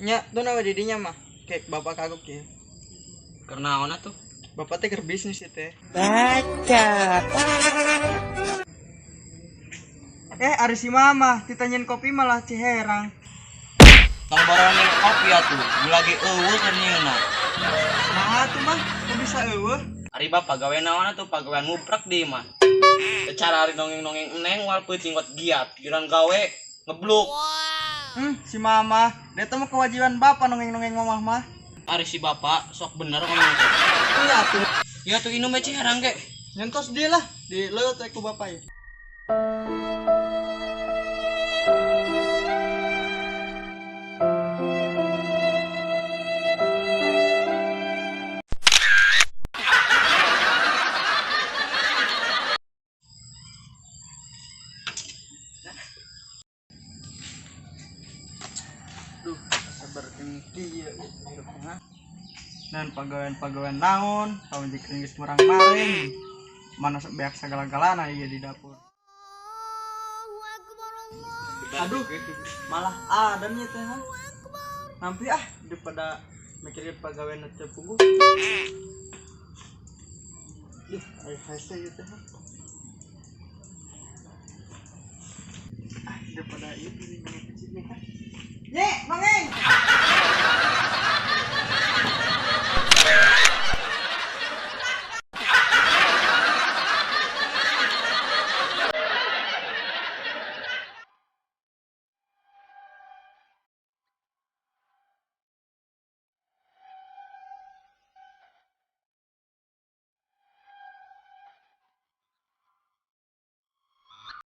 nya tuh nama didinya mah kayak bapak kagok ya. Karena ona tuh Bapak teh keur bisnis itu teh. Bacot. Ari si mama ditanyain kopi malah ciherang. tong boronin kopi atuh lagi eueuh keur nyeuna. Nah tuh mah kok bisa eueuh? Ari bapak gawe naon atuh pagawean muprak di mah. Secara ari nongeng-nongeng eneng wal peuting wat giat, giran gawe ngebluk. Si mama, dia tuh mah kewajiban bapak nongeng-nongeng mamah mah. Ari si bapak sok bener ngomong teh. Iya tuh. Ya tuh inu mah ciherang ge. Nyentos dia lah di leut ku bapak ya. Duh, sabar tinggi ya hidupnya. Dan pagawean-pagawean naon, tahun jika geus murang maring. Mana beak segala-galana ieu di dapur. Aduh, malah ada nih teh. Nampi daripada mikirin pagawean teh puguh. Ih, aya hese ieu teh. Daripada ieu di mana kecil nih.